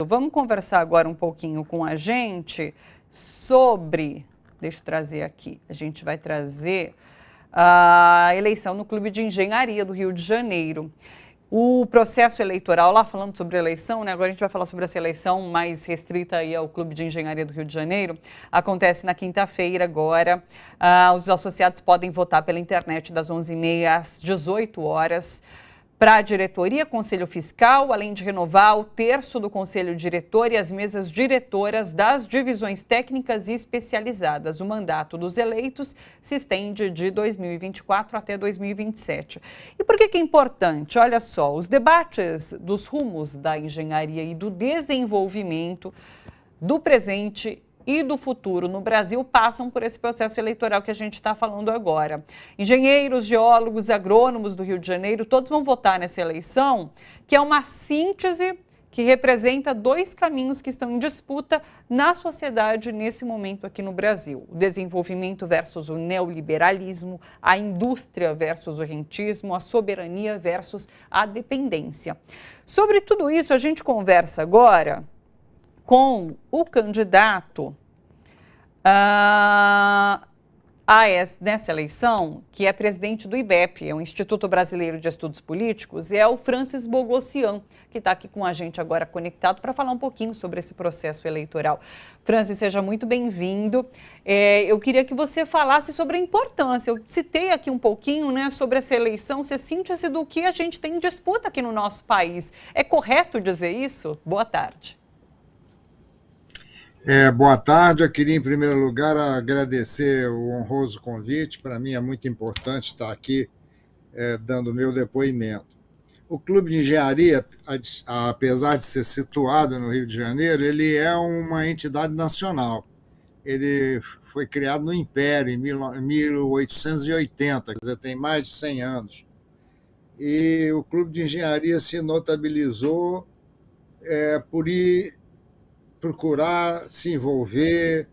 Vamos conversar agora um pouquinho com a gente sobre, deixa eu trazer aqui, a gente vai trazer a eleição no Clube de Engenharia do Rio de Janeiro. O processo eleitoral, lá falando sobre eleição, né? Agora a gente vai falar sobre essa eleição mais restrita aí ao Clube de Engenharia do Rio de Janeiro, acontece na quinta-feira agora. Os associados podem votar pela internet das 11h30 às 18 horas. Para a diretoria, Conselho Fiscal, além de renovar o terço do Conselho Diretor e as mesas diretoras das divisões técnicas e especializadas. O mandato dos eleitos se estende de 2024 até 2027. E por que é importante? Olha só, os debates dos rumos da engenharia e do desenvolvimento do presente e do futuro no Brasil passam por esse processo eleitoral que a gente está falando agora. Engenheiros, geólogos, agrônomos do Rio de Janeiro, todos vão votar nessa eleição, que é uma síntese que representa dois caminhos que estão em disputa na sociedade nesse momento aqui no Brasil. O desenvolvimento versus o neoliberalismo, a indústria versus o rentismo, a soberania versus a dependência. Sobre tudo isso, a gente conversa agora com o candidato nessa eleição, que é presidente do IBEP, é o Instituto Brasileiro de Estudos Políticos, e é o Francis Bogossian, que está aqui com a gente agora conectado para falar um pouquinho sobre esse processo eleitoral. Francis, seja muito bem-vindo. Eu queria que você falasse sobre a importância. Eu citei aqui um pouquinho, né, sobre essa eleição, ser síntese do que a gente tem em disputa aqui no nosso país. É correto dizer isso? Boa tarde. Boa tarde, eu queria em primeiro lugar agradecer o honroso convite, para mim é muito importante estar aqui dando o meu depoimento. O Clube de Engenharia, apesar de ser situado no Rio de Janeiro, ele é uma entidade nacional. Ele foi criado no Império, em 1880, quer dizer, tem mais de 100 anos. E o Clube de Engenharia se notabilizou por procurar se envolver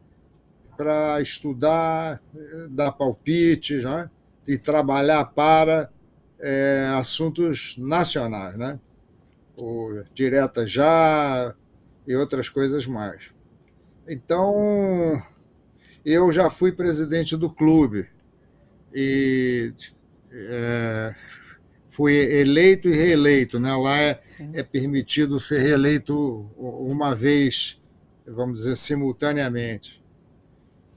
para estudar, dar palpites, né? E trabalhar para assuntos nacionais, né? O Direta Já e outras coisas mais. Então, eu já fui presidente do clube e fui eleito e reeleito, né? Lá é permitido ser reeleito uma vez, vamos dizer, simultaneamente.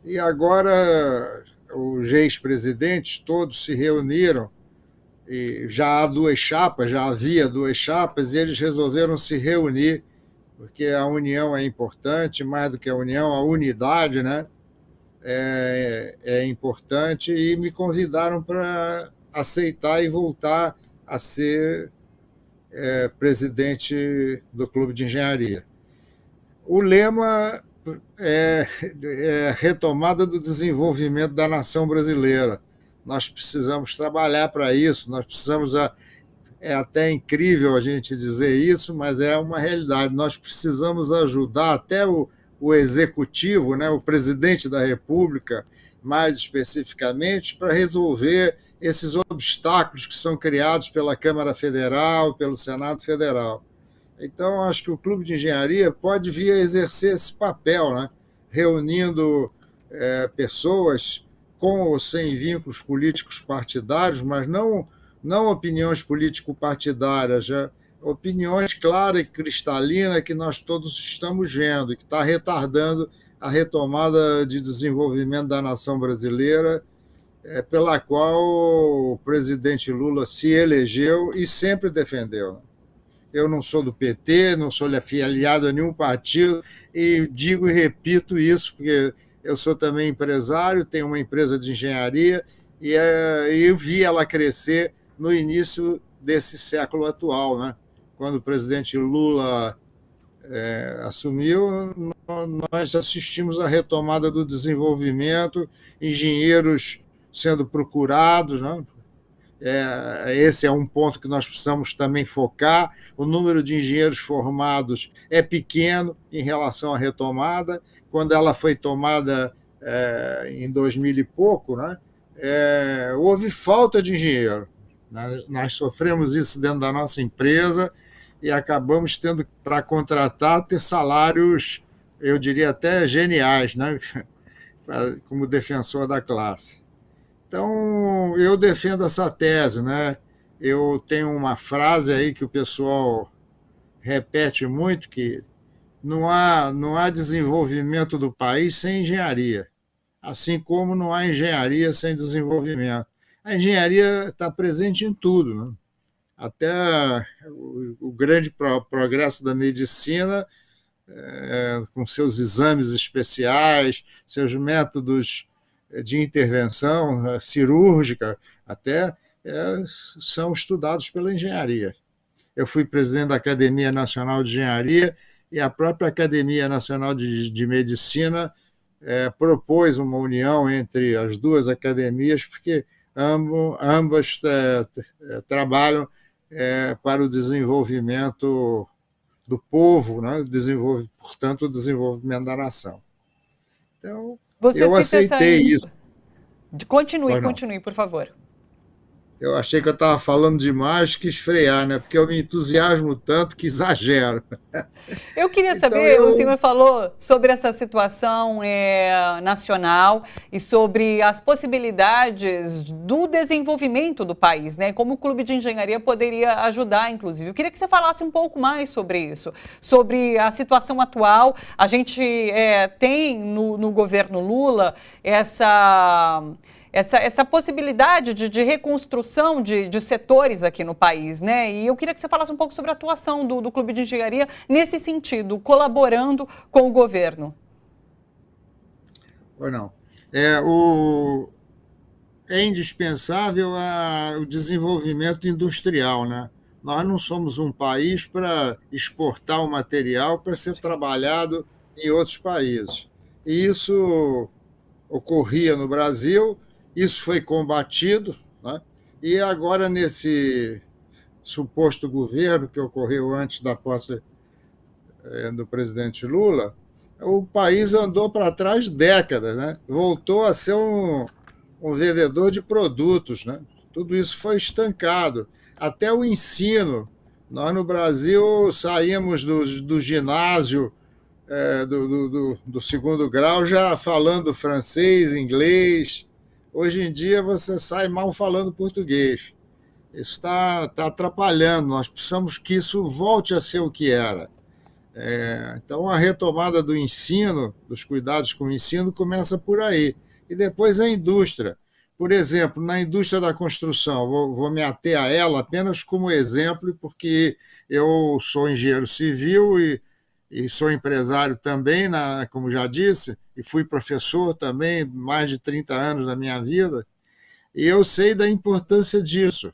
E agora os ex-presidentes todos se reuniram, e já havia duas chapas, e eles resolveram se reunir, porque a união é importante, mais do que a união, a unidade, né? É importante, e me convidaram para aceitar e voltar a ser presidente do Clube de Engenharia. O lema é retomada do desenvolvimento da nação brasileira. Nós precisamos trabalhar para isso, nós precisamos, é até incrível a gente dizer isso, mas é uma realidade, nós precisamos ajudar até o executivo, né, o presidente da República, mais especificamente, para resolver esses obstáculos que são criados pela Câmara Federal, pelo Senado Federal. Então, acho que o Clube de Engenharia pode vir a exercer esse papel, né? Reunindo pessoas com ou sem vínculos políticos partidários, mas não opiniões político-partidárias, opiniões claras e cristalinas que nós todos estamos vendo, e que está retardando a retomada de desenvolvimento da nação brasileira, pela qual o presidente Lula se elegeu e sempre defendeu. Eu não sou do PT, não sou afiliado a nenhum partido, e digo e repito isso, porque eu sou também empresário, tenho uma empresa de engenharia, e eu vi ela crescer no início desse século atual, né? Quando o presidente Lula assumiu, nós assistimos à retomada do desenvolvimento, engenheiros sendo procurados, né? Esse é um ponto que nós precisamos também focar. O número de engenheiros formados é pequeno em relação à retomada. Quando ela foi tomada em 2000 e pouco, né, houve falta de engenheiro. Nós sofremos isso dentro da nossa empresa, e acabamos tendo, para contratar, ter salários, eu diria até geniais, né? Como defensor da classe. Então, eu defendo essa tese, né? Eu tenho uma frase aí que o pessoal repete muito, que não há desenvolvimento do país sem engenharia, assim como não há engenharia sem desenvolvimento. A engenharia está presente em tudo, né? Até o grande progresso da medicina, com seus exames especiais, seus métodos de intervenção cirúrgica, até são estudados pela engenharia. Eu fui presidente da Academia Nacional de Engenharia e a própria Academia Nacional de Medicina propôs uma união entre as duas academias, porque ambas trabalham para o desenvolvimento do povo, né? Portanto, o desenvolvimento da nação. Então, Você eu cita essa. aceitei isso. Continue, Pois não. continue, por favor. Eu achei que eu estava falando demais, quis frear, né? Porque eu me entusiasmo tanto que exagero. Eu queria Então, saber, o senhor falou sobre essa situação nacional e sobre as possibilidades do desenvolvimento do país, né? Como o Clube de Engenharia poderia ajudar, inclusive. Eu queria que você falasse um pouco mais sobre isso, sobre a situação atual. A gente tem no governo Lula essa possibilidade de reconstrução de setores aqui no país, né? E eu queria que você falasse um pouco sobre a atuação do Clube de Engenharia nesse sentido, colaborando com o governo. Ou não. É indispensável o desenvolvimento industrial, né? Nós não somos um país para exportar o material para ser trabalhado em outros países. E isso ocorria no Brasil, isso foi combatido, né? E agora, nesse suposto governo que ocorreu antes da posse do presidente Lula, o país andou para trás décadas, né? Voltou a ser um vendedor de produtos, né? Tudo isso foi estancado. Até o ensino. Nós, no Brasil, saímos do ginásio, do segundo grau, já falando francês, inglês. Hoje em dia, você sai mal falando português. Isso está atrapalhando. Nós precisamos que isso volte a ser o que era. Então, a retomada do ensino, dos cuidados com o ensino, começa por aí. E depois a indústria. Por exemplo, na indústria da construção, vou me ater a ela apenas como exemplo, porque eu sou engenheiro civil e sou empresário também, como já disse, e fui professor também, mais de 30 anos da minha vida, e eu sei da importância disso.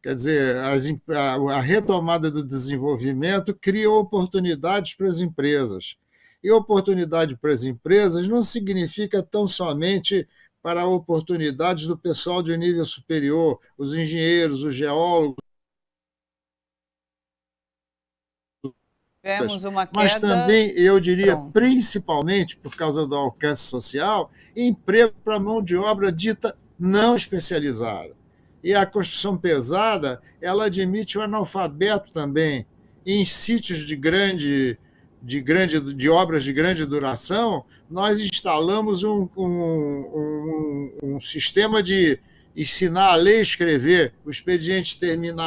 Quer dizer, a retomada do desenvolvimento cria oportunidades para as empresas. E oportunidade para as empresas não significa tão somente para oportunidades do pessoal de nível superior, os engenheiros, os geólogos, Tivemos uma mas queda. também, eu diria, Pronto. principalmente por causa do alcance social, emprego para mão de obra dita não especializada. E a construção pesada, ela admite o analfabeto também. Em sítios de obras de grande duração, nós instalamos um sistema de ensinar a ler e escrever. O expediente termina,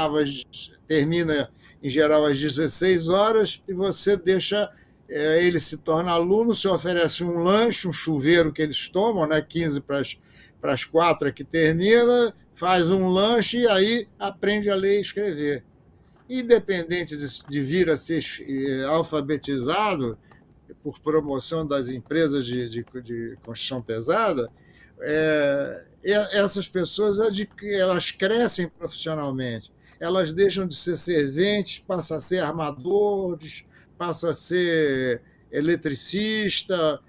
em geral, às 16 horas, e você deixa ele se torna aluno, você oferece um lanche, um chuveiro que eles tomam, né, 15 para as 4 é que termina, faz um lanche e aí aprende a ler e escrever. Independente de vir a ser alfabetizado por promoção das empresas de construção pesada, essas pessoas elas crescem profissionalmente, elas deixam de ser serventes, passam a ser armadores, passam a ser eletricista,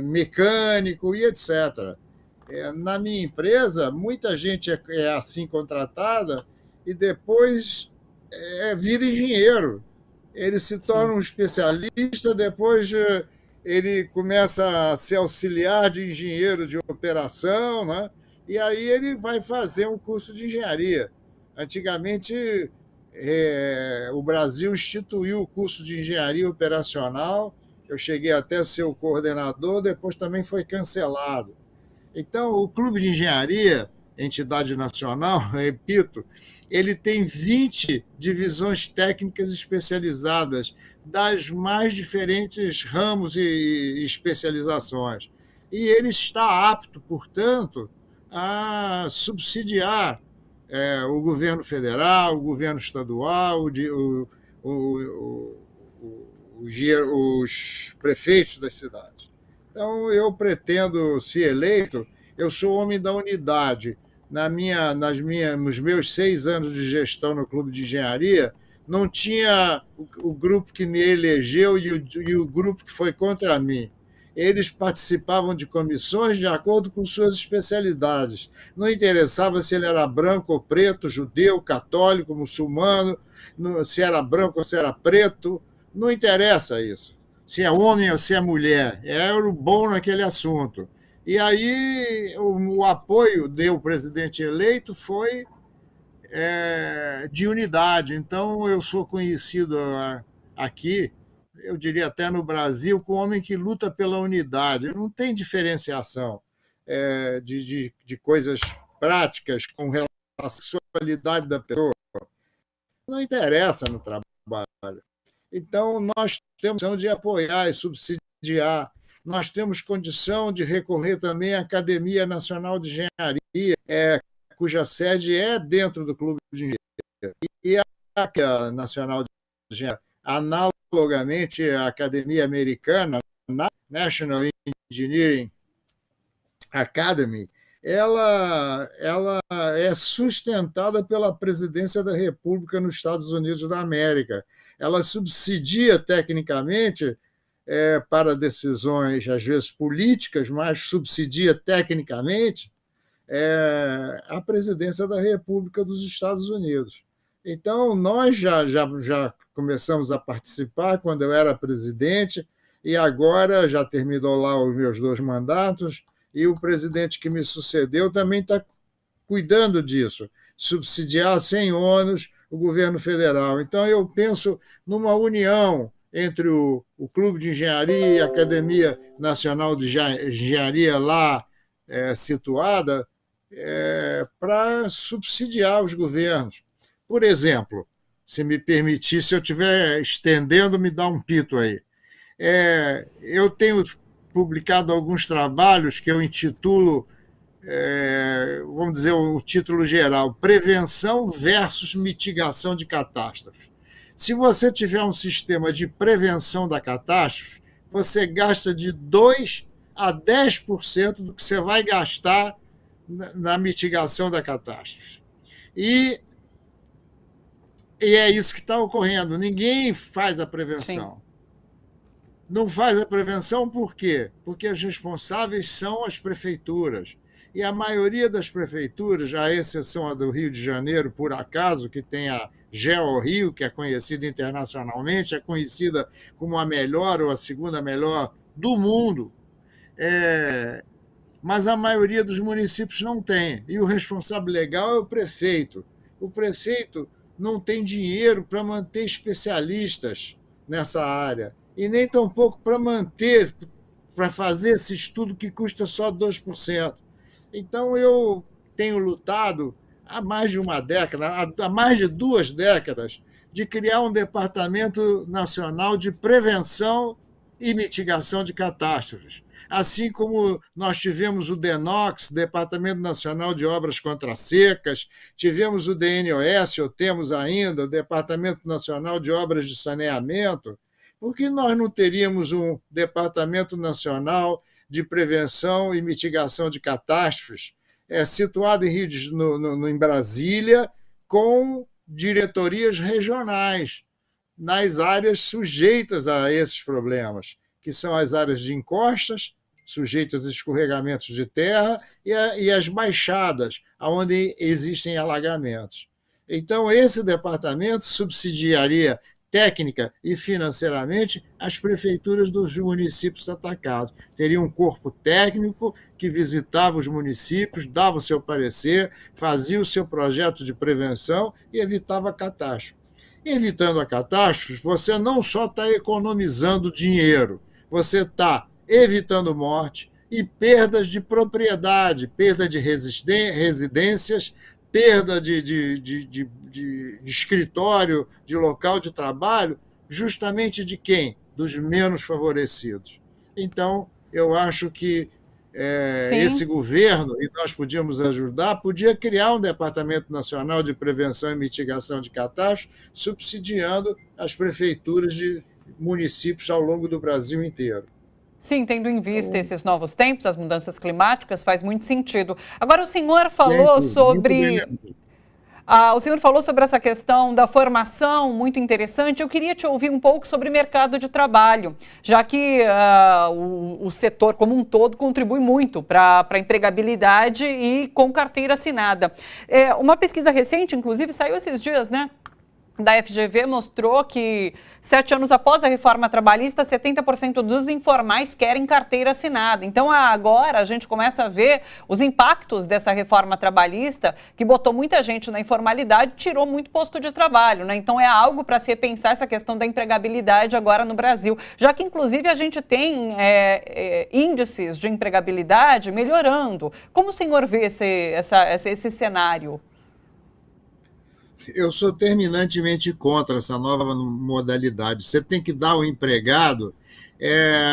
mecânico e etc. Na minha empresa, muita gente é assim contratada e depois vira engenheiro. Ele se torna um especialista, depois ele começa a ser auxiliar de engenheiro de operação, né? E aí ele vai fazer um curso de engenharia. Antigamente, o Brasil instituiu o curso de engenharia operacional, eu cheguei até a ser o coordenador, depois também foi cancelado. Então, o Clube de Engenharia, entidade nacional, repito, ele tem 20 divisões técnicas especializadas das mais diferentes ramos e especializações. E ele está apto, portanto, a subsidiar o governo federal, o governo estadual, o, os prefeitos das cidades. Então, eu pretendo, se eleito, eu sou homem da unidade. Nos meus 6 anos de gestão no Clube de Engenharia, não tinha o grupo que me elegeu e o grupo que foi contra mim. Eles participavam de comissões de acordo com suas especialidades. Não interessava se ele era branco ou preto, judeu, católico, muçulmano, se era branco ou se era preto, não interessa isso. Se é homem ou se é mulher, era o bom naquele assunto. E aí o apoio do presidente eleito foi de unidade. Então eu sou conhecido aqui, eu diria até no Brasil, como homem que luta pela unidade. Não tem diferenciação de coisas práticas com relação à sexualidade da pessoa. Não interessa no trabalho. Então, nós temos condição de apoiar e subsidiar. Nós temos condição de recorrer também à Academia Nacional de Engenharia, cuja sede é dentro do Clube de Engenharia. E a Nacional de Engenharia, analogamente à Academia Americana, National Engineering Academy, ela é sustentada pela Presidência da República nos Estados Unidos da América. Ela subsidia tecnicamente para decisões, às vezes políticas, mas subsidia tecnicamente a Presidência da República dos Estados Unidos. Então, nós já começamos a participar quando eu era presidente, e agora já terminou lá os meus 2 mandatos, e o presidente que me sucedeu também está cuidando disso, subsidiar sem ônus o governo federal. Então, eu penso numa união entre o Clube de Engenharia e a Academia Nacional de Engenharia lá situada para subsidiar os governos. Por exemplo, se me permitir, se eu estiver estendendo, me dá um pito aí. Eu tenho publicado alguns trabalhos que eu intitulo, vamos dizer, o título geral, Prevenção versus Mitigação de Catástrofes. Se você tiver um sistema de prevenção da catástrofe, você gasta de 2 a 10% do que você vai gastar na mitigação da catástrofe. E é isso que está ocorrendo. Ninguém faz a prevenção. Sim. Não faz a prevenção por quê? Porque os responsáveis são as prefeituras. E a maioria das prefeituras, à exceção a do Rio de Janeiro, por acaso, que tem a GeoRio, que é conhecida internacionalmente, é conhecida como a melhor ou a segunda melhor do mundo, mas a maioria dos municípios não tem. E o responsável legal é o prefeito. O prefeito não tem dinheiro para manter especialistas nessa área, e nem tampouco para fazer esse estudo que custa só 2%. Então, eu tenho lutado há mais de uma década, há mais de 2 décadas, de criar um Departamento Nacional de Prevenção e Mitigação de Catástrofes. Assim como nós tivemos o DENOX, Departamento Nacional de Obras Contra Secas, tivemos o DNOS, ou temos ainda, o Departamento Nacional de Obras de Saneamento, por que nós não teríamos um Departamento Nacional de Prevenção e Mitigação de Catástrofes, situado em Brasília, com diretorias regionais, nas áreas sujeitas a esses problemas, que são as áreas de encostas, sujeitas a escorregamentos de terra, e as baixadas, onde existem alagamentos. Então, esse departamento subsidiaria técnica e financeiramente as prefeituras dos municípios atacados. Teria um corpo técnico que visitava os municípios, dava o seu parecer, fazia o seu projeto de prevenção e evitava catástrofe. Evitando a catástrofe, você não só está economizando dinheiro, você está evitando morte e perdas de propriedade, perda de residências, perda de escritório, de local de trabalho, justamente de quem? Dos menos favorecidos. Então, eu acho que esse Sim. governo, e nós podíamos ajudar, podia criar um Departamento Nacional de Prevenção e Mitigação de Catástrofes, subsidiando as prefeituras de municípios ao longo do Brasil inteiro. Sim, tendo em vista Então, esses novos tempos, as mudanças climáticas, faz muito sentido. Agora, o senhor sem falou dúvida, muito bem sobre lembrado. o senhor falou sobre essa questão da formação, muito interessante. Eu queria te ouvir um pouco sobre mercado de trabalho, já que o setor como um todo contribui muito para a empregabilidade e com carteira assinada. Uma pesquisa recente, inclusive, saiu esses dias, né? Da FGV mostrou que 7 anos após a reforma trabalhista, 70% dos informais querem carteira assinada. Então, agora a gente começa a ver os impactos dessa reforma trabalhista, que botou muita gente na informalidade, tirou muito posto de trabalho, né? Então, é algo para se repensar essa questão da empregabilidade agora no Brasil, já que, inclusive, a gente tem índices de empregabilidade melhorando. Como o senhor vê esse cenário? Eu sou terminantemente contra essa nova modalidade. Você tem que dar ao empregado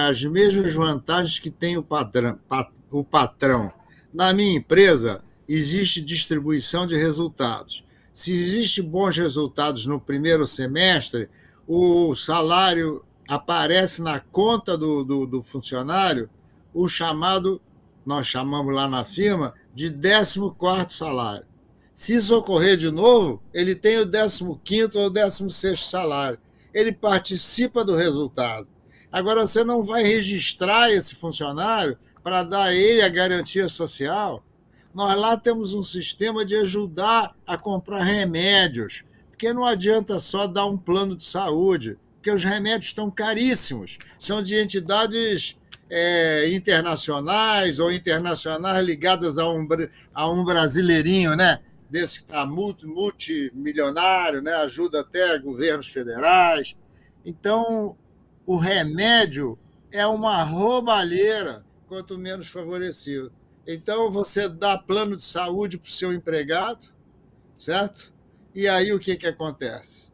as mesmas vantagens que tem o patrão. Na minha empresa, existe distribuição de resultados. Se existem bons resultados no primeiro semestre, o salário aparece na conta do funcionário, o chamado, nós chamamos lá na firma, de 14º salário. Se isso ocorrer de novo, ele tem o 15º ou 16º salário. Ele participa do resultado. Agora, você não vai registrar esse funcionário para dar a ele a garantia social. Nós lá temos um sistema de ajudar a comprar remédios, porque não adianta só dar um plano de saúde, porque os remédios estão caríssimos. São de entidades internacionais ou internacionais ligadas a um brasileirinho, né? Desse que está multimilionário, né? Ajuda até governos federais. Então, o remédio é uma roubalheira, quanto menos favorecido. Então, você dá plano de saúde para o seu empregado, certo? E aí o que acontece?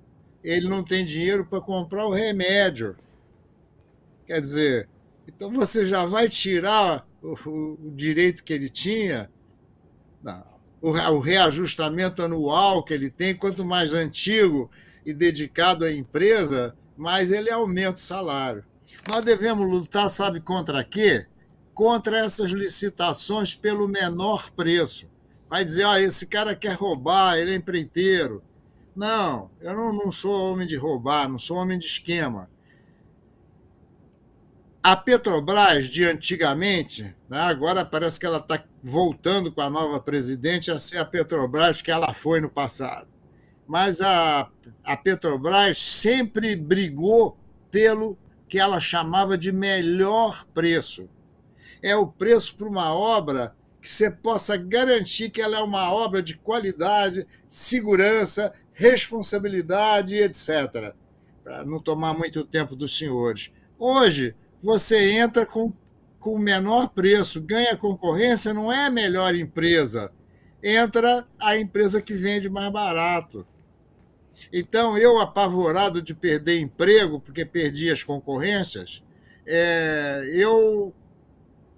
Ele não tem dinheiro para comprar o remédio. Quer dizer, então você já vai tirar o direito que ele tinha. Não. O reajustamento anual que ele tem, quanto mais antigo e dedicado à empresa, mais ele aumenta o salário. Nós devemos lutar, sabe contra quê? Contra essas licitações pelo menor preço. Vai dizer, esse cara quer roubar, ele é empreiteiro. Não, eu não sou homem de roubar, não sou homem de esquema. A Petrobras, de antigamente, né, agora parece que ela está voltando com a nova presidente a ser a Petrobras que ela foi no passado. Mas a Petrobras sempre brigou pelo que ela chamava de melhor preço. É o preço para uma obra que você possa garantir que ela é uma obra de qualidade, segurança, responsabilidade, etc. Para não tomar muito tempo dos senhores. Hoje, você entra com o menor preço, ganha concorrência, não é a melhor empresa. Entra a empresa que vende mais barato. Então, eu, apavorado de perder emprego, porque perdi as concorrências, eu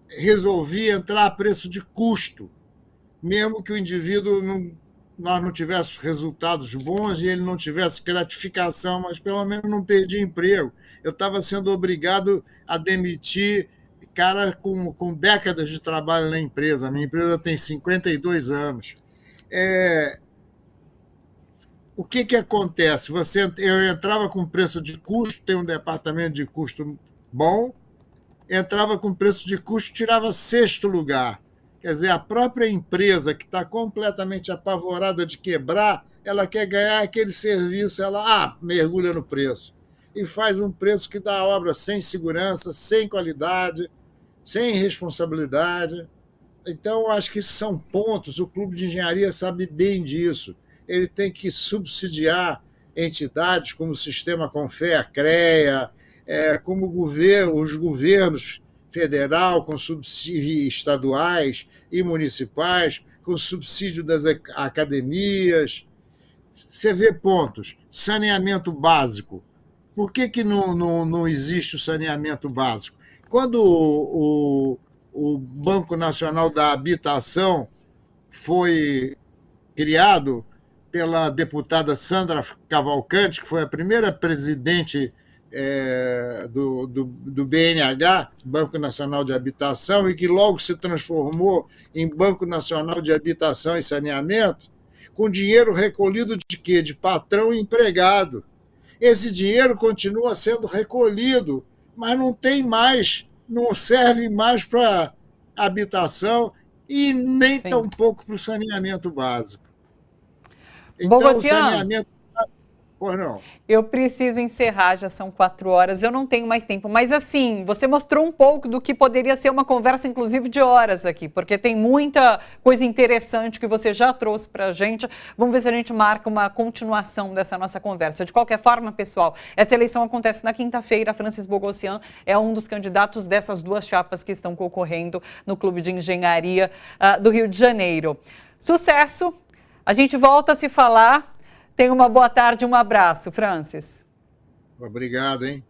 resolvi entrar a preço de custo, mesmo que o indivíduo nós não tivéssemos resultados bons e ele não tivesse gratificação, mas pelo menos não perdi emprego. Eu estava sendo obrigado a demitir cara com décadas de trabalho na empresa. A minha empresa tem 52 anos. O que acontece? Eu entrava com preço de custo, tem um departamento de custo bom, entrava com preço de custo, tirava sexto lugar. Quer dizer, a própria empresa que está completamente apavorada de quebrar, ela quer ganhar aquele serviço, ela mergulha no preço. E faz um preço que dá a obra sem segurança, sem qualidade, sem responsabilidade. Então, eu acho que esses são pontos, o Clube de Engenharia sabe bem disso. Ele tem que subsidiar entidades como o Sistema Confea, CREA, como os governos federal, com subsídios estaduais e municipais, com subsídio das academias. Você vê pontos. Saneamento básico. Por que não existe o saneamento básico? Quando o Banco Nacional da Habitação foi criado pela deputada Sandra Cavalcante, que foi a primeira presidente do BNH, Banco Nacional de Habitação, e que logo se transformou em Banco Nacional de Habitação e Saneamento, com dinheiro recolhido de quê? De patrão e empregado. Esse dinheiro continua sendo recolhido, mas não tem mais, não serve mais para habitação e nem Sim. tampouco para o saneamento básico. Então, Bogossian, o saneamento básico... Pois não. Eu preciso encerrar, já são 4 horas, eu não tenho mais tempo. Mas assim, você mostrou um pouco do que poderia ser uma conversa, inclusive, de horas aqui, porque tem muita coisa interessante que você já trouxe para a gente. Vamos ver se a gente marca uma continuação dessa nossa conversa. De qualquer forma, pessoal, essa eleição acontece na quinta-feira. Francis Bogossian é um dos candidatos dessas 2 chapas que estão concorrendo no Clube de Engenharia do Rio de Janeiro. Sucesso! A gente volta a se falar. Tenha uma boa tarde, um abraço, Francis. Obrigado, hein?